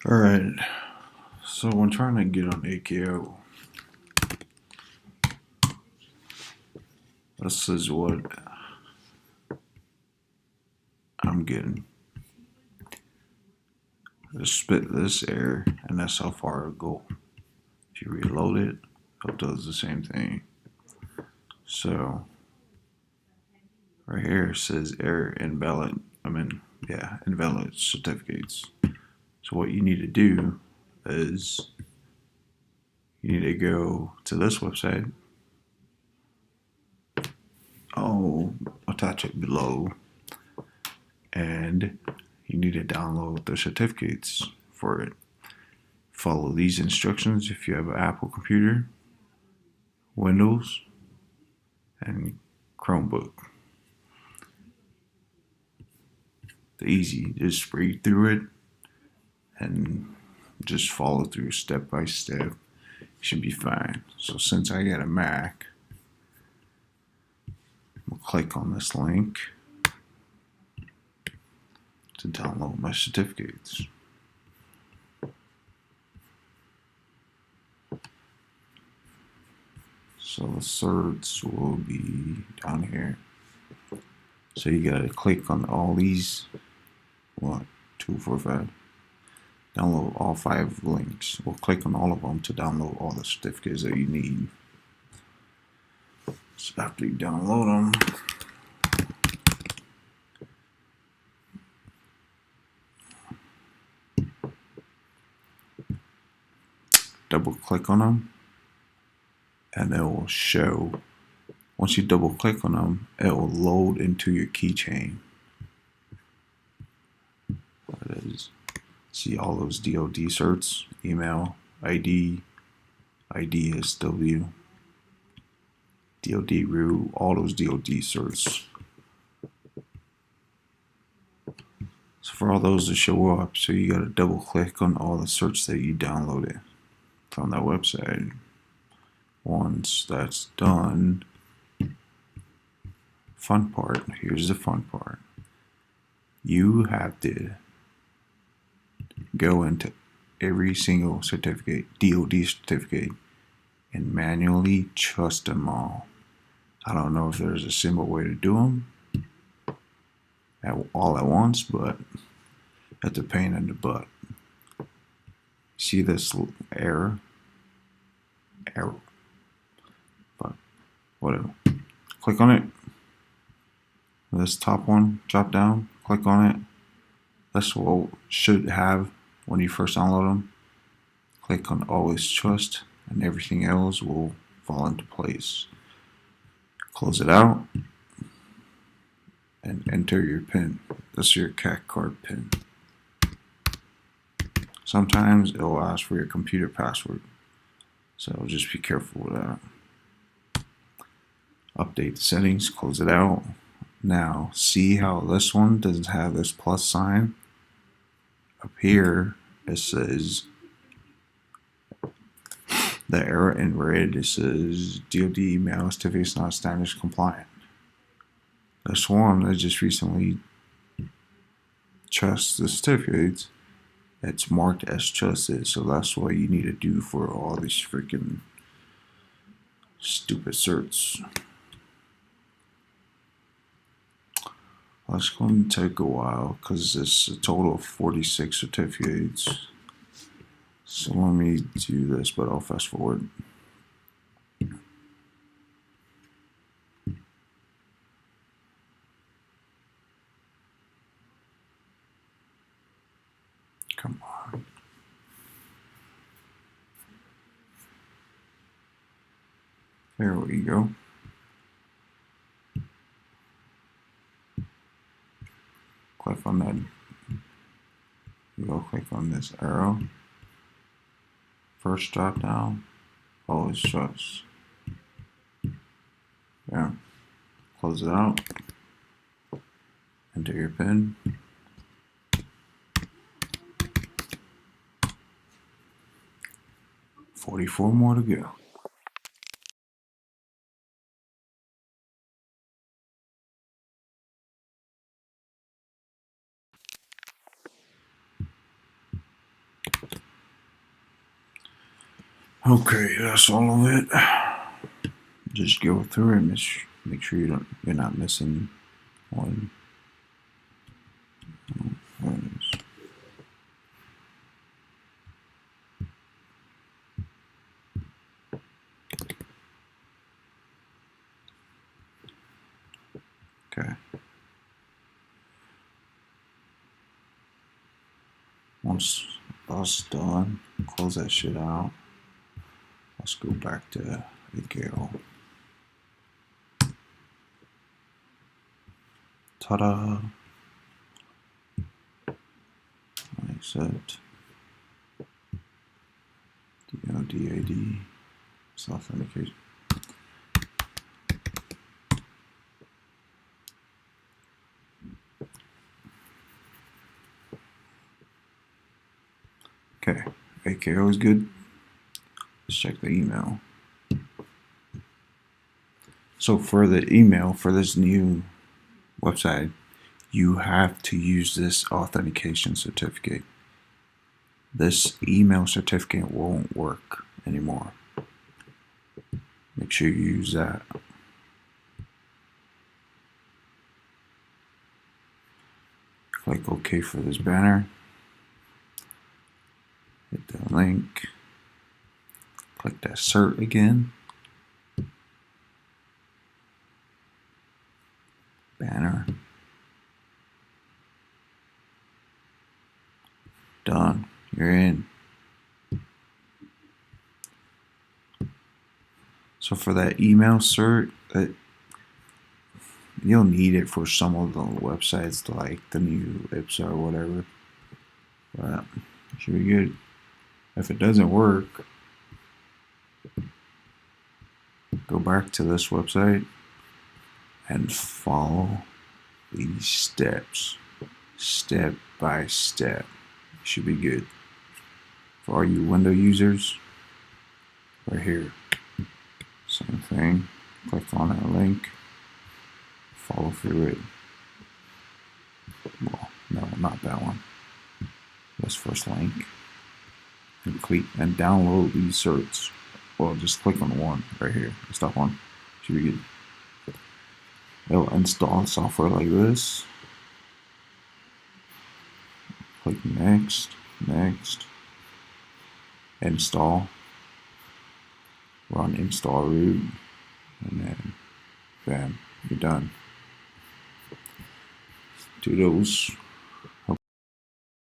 Alright, so when trying to get on AKO, this is what I'm getting. Just spit this air, and that's how far it'll go. If you reload it, it does the same thing. So, right here it says error invalid. Invalid certificates. So, what you need to do is you need to go to this website. I'll attach it below, and you need to download the certificates for it. Follow these instructions if you have an Apple computer, Windows, and Chromebook. The easy, just read through it and just follow through step by step. You should be fine. So since I got a Mac, I'll click on this link to download my certificates. So the certs will be down here. So you gotta click on all these. 1, 2, 4, 5. Download all 5 links. We'll click on all of them to download all the certificates that you need. So after you download them, double click on them, and it will show. Once you double click on them, it will load into your keychain. That is, see all those DoD certs, email, ID, IDSW, DoD root, all those DoD certs. So for all those to show up, so you gotta double click on all the certs that you downloaded from that website. Once that's done, fun part, here's the fun part. You have to go into every single certificate, DoD certificate, and manually trust them all. I don't know if there's a simple way to do them all at once, but that's a pain in the butt. See this error? But whatever. Click on it. This top one, drop down, click on it. That's what it should have when you first download them. Click on always trust, and everything else will fall into place. Close it out and enter your PIN. That's your CAC card PIN. Sometimes it will ask for your computer password, so just be careful with that. Update the settings, close it out. Now, see how this one doesn't have this plus sign? Up here, it says the error in red, it says DoD email certificate is not standards compliant. This one that just recently trusts the certificates, it's marked as trusted, so that's what you need to do for all these freaking stupid certs. That's going to take a while because it's a total of 46 certificates. So let me do this, but I'll fast forward. Come on. There we go. Click on that. You go click on this arrow. First drop down, always trust. Yeah. Close it out. Enter your PIN. $44 more to go. Okay, that's all of it. Just go through it and make sure you're not missing one. Okay. Once that's done, close that shit out. Let's go back to AKO. Ta-da! Accept. DODAD. Authentication. Okay, AKO is good. Let's check the email. So for the email for this new website, you have to use this authentication certificate. This email certificate won't work anymore. Make sure you use that. Click OK for this banner. Hit the link. Click that cert again. Banner. Done. You're in. So for that email cert, you'll need it for some of the websites like the new IPSA or whatever. But it should be good. If it doesn't work, go back to this website and follow these steps, step by step. It should be good. For all you window users, right here, same thing. Click on that link, follow through it. Well, no, not that one. This first link, and click and download these certs. Well, just click on one right here. It's that one. Should be good. It'll install software like this. Click next, next, install, run install root, and then bam, you're done. Do those